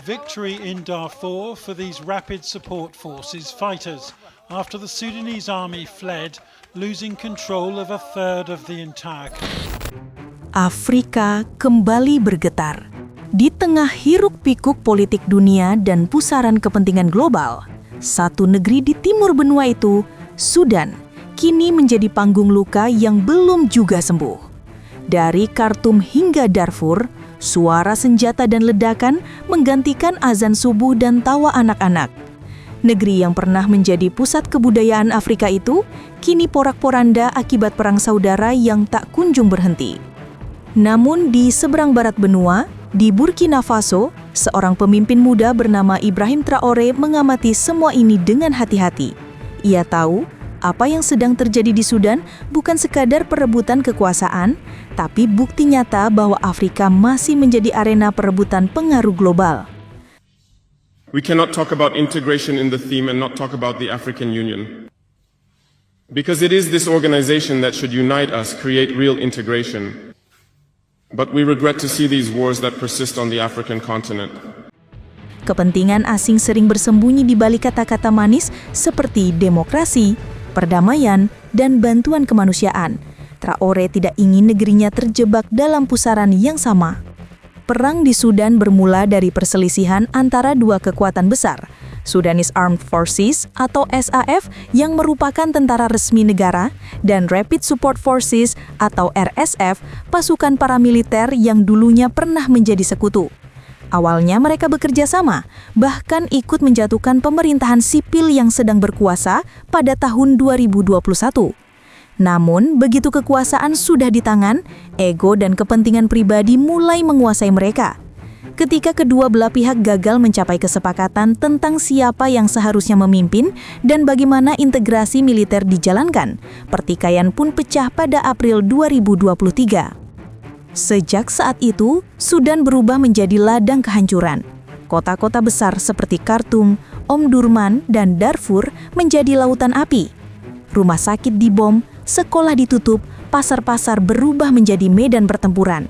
Victory in Darfur for these Rapid Support Forces fighters after the Sudanese army fled, losing control of a third of the entire country. Afrika kembali bergetar. Di tengah hiruk-pikuk politik dunia dan pusaran kepentingan global, satu negeri di timur benua itu, Sudan, kini menjadi panggung luka yang belum juga sembuh. Dari Khartoum hingga Darfur, suara senjata dan ledakan menggantikan azan subuh dan tawa anak-anak. Negeri yang pernah menjadi pusat kebudayaan Afrika itu, kini porak-poranda akibat perang saudara yang tak kunjung berhenti. Namun di seberang barat benua, di Burkina Faso, seorang pemimpin muda bernama Ibrahim Traoré mengamati semua ini dengan hati-hati. Ia tahu apa yang sedang terjadi di Sudan bukan sekadar perebutan kekuasaan, tapi bukti nyata bahwa Afrika masih menjadi arena perebutan pengaruh global. We cannot talk about integration in the theme and not talk about the African Union. Because it is this organization that should unite us, create real integration. But we regret to see these wars that persist on the African continent. Kepentingan asing sering bersembunyi di balik kata-kata manis seperti demokrasi, perdamaian, dan bantuan kemanusiaan. Traoré tidak ingin negerinya terjebak dalam pusaran yang sama. Perang di Sudan bermula dari perselisihan antara dua kekuatan besar, Sudanese Armed Forces atau SAF yang merupakan tentara resmi negara dan Rapid Support Forces atau RSF, pasukan paramiliter yang dulunya pernah menjadi sekutu. Awalnya mereka bekerja sama, bahkan ikut menjatuhkan pemerintahan sipil yang sedang berkuasa pada tahun 2021. Namun, begitu kekuasaan sudah di tangan, ego dan kepentingan pribadi mulai menguasai mereka. Ketika kedua belah pihak gagal mencapai kesepakatan tentang siapa yang seharusnya memimpin dan bagaimana integrasi militer dijalankan, pertikaian pun pecah pada April 2023. Sejak saat itu, Sudan berubah menjadi ladang kehancuran. Kota-kota besar seperti Khartoum, Omdurman, dan Darfur menjadi lautan api. Rumah sakit dibom, sekolah ditutup, pasar-pasar berubah menjadi medan pertempuran.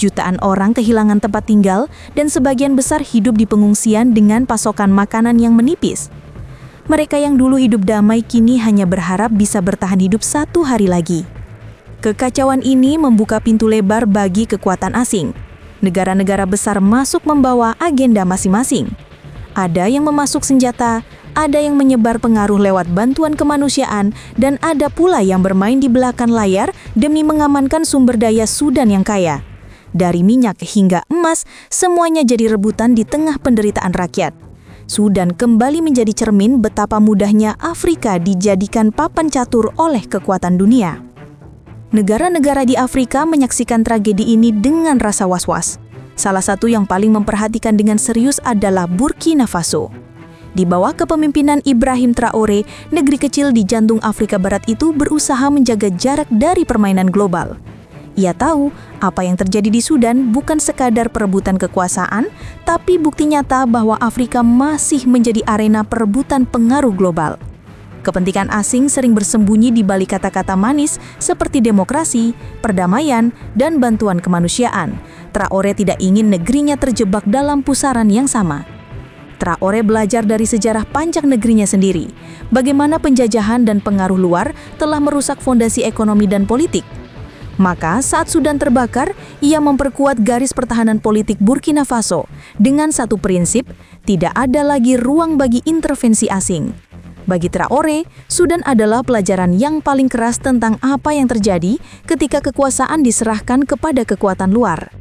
Jutaan orang kehilangan tempat tinggal dan sebagian besar hidup di pengungsian dengan pasokan makanan yang menipis. Mereka yang dulu hidup damai kini hanya berharap bisa bertahan hidup satu hari lagi. Kekacauan ini membuka pintu lebar bagi kekuatan asing. Negara-negara besar masuk membawa agenda masing-masing. Ada yang memasuk senjata, ada yang menyebar pengaruh lewat bantuan kemanusiaan, dan ada pula yang bermain di belakang layar demi mengamankan sumber daya Sudan yang kaya. Dari minyak hingga emas, semuanya jadi rebutan di tengah penderitaan rakyat. Sudan kembali menjadi cermin betapa mudahnya Afrika dijadikan papan catur oleh kekuatan dunia. Negara-negara di Afrika menyaksikan tragedi ini dengan rasa was-was. Salah satu yang paling memperhatikan dengan serius adalah Burkina Faso. Di bawah kepemimpinan Ibrahim Traoré, negeri kecil di jantung Afrika Barat itu berusaha menjaga jarak dari permainan global. Ia tahu apa yang terjadi di Sudan bukan sekadar perebutan kekuasaan, tapi bukti nyata bahwa Afrika masih menjadi arena perebutan pengaruh global. Kepentingan asing sering bersembunyi di balik kata-kata manis seperti demokrasi, perdamaian, dan bantuan kemanusiaan. Traoré tidak ingin negerinya terjebak dalam pusaran yang sama. Traoré belajar dari sejarah panjang negerinya sendiri, bagaimana penjajahan dan pengaruh luar telah merusak fondasi ekonomi dan politik. Maka saat Sudan terbakar, ia memperkuat garis pertahanan politik Burkina Faso dengan satu prinsip, tidak ada lagi ruang bagi intervensi asing. Bagi Traoré, Sudan adalah pelajaran yang paling keras tentang apa yang terjadi ketika kekuasaan diserahkan kepada kekuatan luar.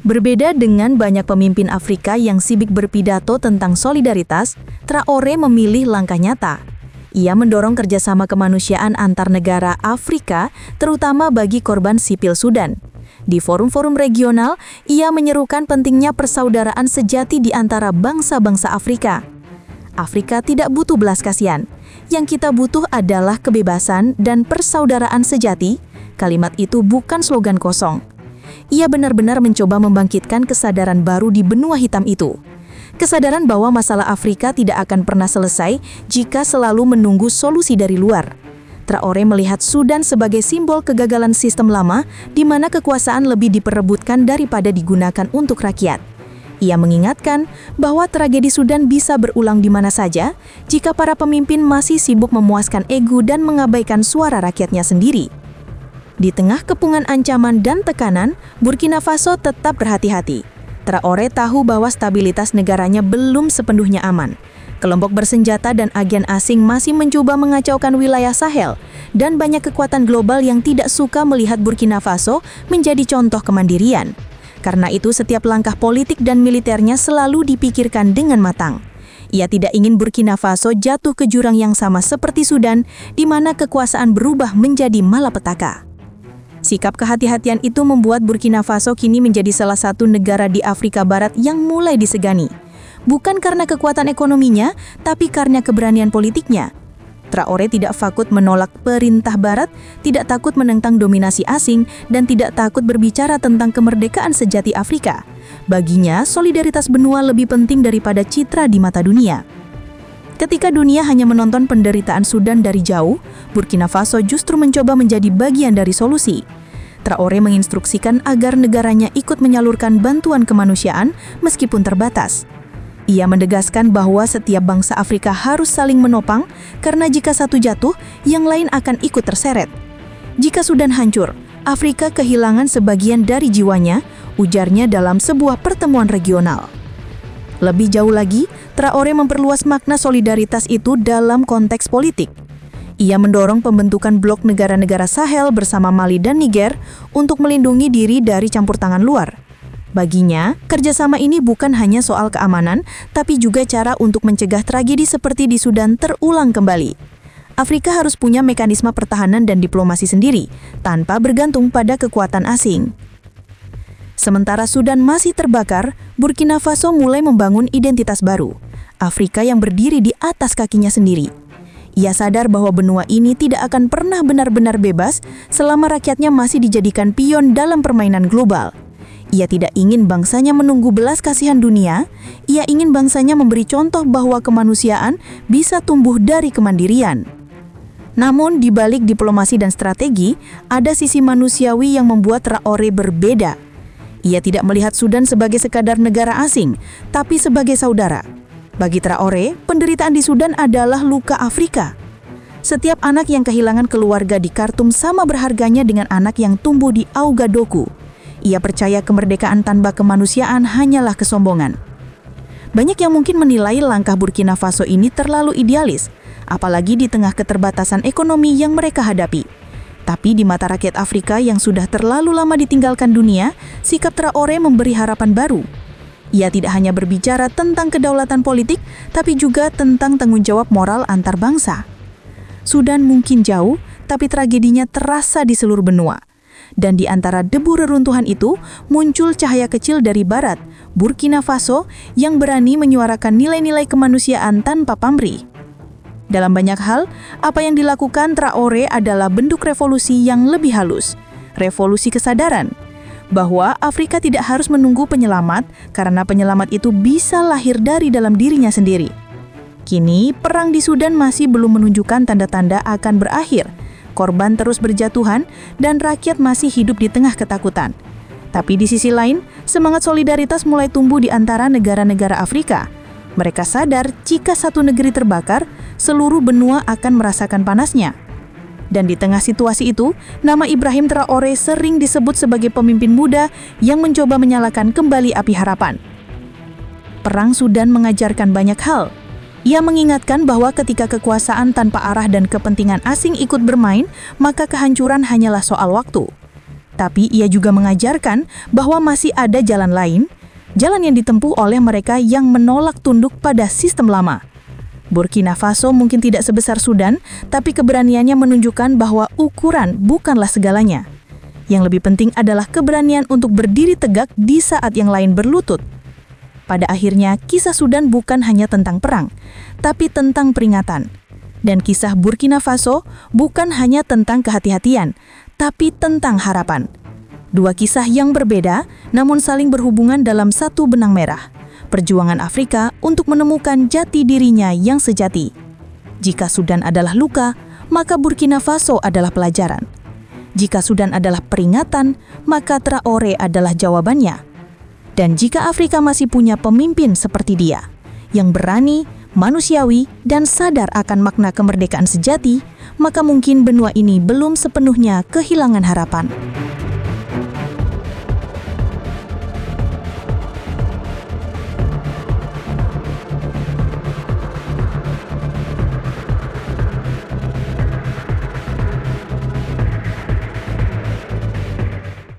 Berbeda dengan banyak pemimpin Afrika yang sibuk berpidato tentang solidaritas, Traoré memilih langkah nyata. Ia mendorong kerjasama kemanusiaan antar negara Afrika, terutama bagi korban sipil Sudan. Di forum-forum regional, ia menyerukan pentingnya persaudaraan sejati di antara bangsa-bangsa Afrika. Afrika tidak butuh belas kasihan. Yang kita butuh adalah kebebasan dan persaudaraan sejati. Kalimat itu bukan slogan kosong. Ia benar-benar mencoba membangkitkan kesadaran baru di benua hitam itu. Kesadaran bahwa masalah Afrika tidak akan pernah selesai jika selalu menunggu solusi dari luar. Traoré melihat Sudan sebagai simbol kegagalan sistem lama di mana kekuasaan lebih diperebutkan daripada digunakan untuk rakyat. Ia mengingatkan bahwa tragedi Sudan bisa berulang di mana saja jika para pemimpin masih sibuk memuaskan ego dan mengabaikan suara rakyatnya sendiri. Di tengah kepungan ancaman dan tekanan, Burkina Faso tetap berhati-hati. Traoré tahu bahwa stabilitas negaranya belum sepenuhnya aman. Kelompok bersenjata dan agen asing masih mencoba mengacaukan wilayah Sahel, dan banyak kekuatan global yang tidak suka melihat Burkina Faso menjadi contoh kemandirian. Karena itu, setiap langkah politik dan militernya selalu dipikirkan dengan matang. Ia tidak ingin Burkina Faso jatuh ke jurang yang sama seperti Sudan, di mana kekuasaan berubah menjadi malapetaka. Sikap kehati-hatian itu membuat Burkina Faso kini menjadi salah satu negara di Afrika Barat yang mulai disegani. Bukan karena kekuatan ekonominya, tapi karena keberanian politiknya. Traoré tidak takut menolak perintah Barat, tidak takut menentang dominasi asing, dan tidak takut berbicara tentang kemerdekaan sejati Afrika. Baginya, solidaritas benua lebih penting daripada citra di mata dunia. Ketika dunia hanya menonton penderitaan Sudan dari jauh, Burkina Faso justru mencoba menjadi bagian dari solusi. Traoré menginstruksikan agar negaranya ikut menyalurkan bantuan kemanusiaan meskipun terbatas. Ia menegaskan bahwa setiap bangsa Afrika harus saling menopang karena jika satu jatuh, yang lain akan ikut terseret. Jika Sudan hancur, Afrika kehilangan sebagian dari jiwanya, ujarnya dalam sebuah pertemuan regional. Lebih jauh lagi, Traoré memperluas makna solidaritas itu dalam konteks politik. Ia mendorong pembentukan blok negara-negara Sahel bersama Mali dan Niger untuk melindungi diri dari campur tangan luar. Baginya, kerjasama ini bukan hanya soal keamanan, tapi juga cara untuk mencegah tragedi seperti di Sudan terulang kembali. Afrika harus punya mekanisme pertahanan dan diplomasi sendiri, tanpa bergantung pada kekuatan asing. Sementara Sudan masih terbakar, Burkina Faso mulai membangun identitas baru, Afrika yang berdiri di atas kakinya sendiri. Ia sadar bahwa benua ini tidak akan pernah benar-benar bebas selama rakyatnya masih dijadikan pion dalam permainan global. Ia tidak ingin bangsanya menunggu belas kasihan dunia, ia ingin bangsanya memberi contoh bahwa kemanusiaan bisa tumbuh dari kemandirian. Namun, di balik diplomasi dan strategi, ada sisi manusiawi yang membuat Traoré berbeda. Ia tidak melihat Sudan sebagai sekadar negara asing, tapi sebagai saudara. Bagi Traoré, penderitaan di Sudan adalah luka Afrika. Setiap anak yang kehilangan keluarga di Khartoum sama berharganya dengan anak yang tumbuh di Ouagadougou. Ia percaya kemerdekaan tanpa kemanusiaan hanyalah kesombongan. Banyak yang mungkin menilai langkah Burkina Faso ini terlalu idealis, apalagi di tengah keterbatasan ekonomi yang mereka hadapi. Tapi di mata rakyat Afrika yang sudah terlalu lama ditinggalkan dunia, sikap Traoré memberi harapan baru. Ia tidak hanya berbicara tentang kedaulatan politik, tapi juga tentang tanggung jawab moral antar bangsa. Sudan mungkin jauh, tapi tragedinya terasa di seluruh benua. Dan di antara debu reruntuhan itu, muncul cahaya kecil dari barat, Burkina Faso, yang berani menyuarakan nilai-nilai kemanusiaan tanpa pamrih. Dalam banyak hal, apa yang dilakukan Traoré adalah bentuk revolusi yang lebih halus, revolusi kesadaran, bahwa Afrika tidak harus menunggu penyelamat, karena penyelamat itu bisa lahir dari dalam dirinya sendiri. Kini, perang di Sudan masih belum menunjukkan tanda-tanda akan berakhir. Korban terus berjatuhan, dan rakyat masih hidup di tengah ketakutan. Tapi di sisi lain, semangat solidaritas mulai tumbuh di antara negara-negara Afrika. Mereka sadar jika satu negeri terbakar, seluruh benua akan merasakan panasnya. Dan di tengah situasi itu, nama Ibrahim Traoré sering disebut sebagai pemimpin muda yang mencoba menyalakan kembali api harapan. Perang Sudan mengajarkan banyak hal. Ia mengingatkan bahwa ketika kekuasaan tanpa arah dan kepentingan asing ikut bermain, maka kehancuran hanyalah soal waktu. Tapi ia juga mengajarkan bahwa masih ada jalan lain, jalan yang ditempuh oleh mereka yang menolak tunduk pada sistem lama. Burkina Faso mungkin tidak sebesar Sudan, tapi keberaniannya menunjukkan bahwa ukuran bukanlah segalanya. Yang lebih penting adalah keberanian untuk berdiri tegak di saat yang lain berlutut. Pada akhirnya, kisah Sudan bukan hanya tentang perang, tapi tentang peringatan. Dan kisah Burkina Faso bukan hanya tentang kehati-hatian, tapi tentang harapan. Dua kisah yang berbeda, namun saling berhubungan dalam satu benang merah. Perjuangan Afrika untuk menemukan jati dirinya yang sejati. Jika Sudan adalah luka, maka Burkina Faso adalah pelajaran. Jika Sudan adalah peringatan, maka Traoré adalah jawabannya. Dan jika Afrika masih punya pemimpin seperti dia, yang berani, manusiawi, dan sadar akan makna kemerdekaan sejati, maka mungkin benua ini belum sepenuhnya kehilangan harapan.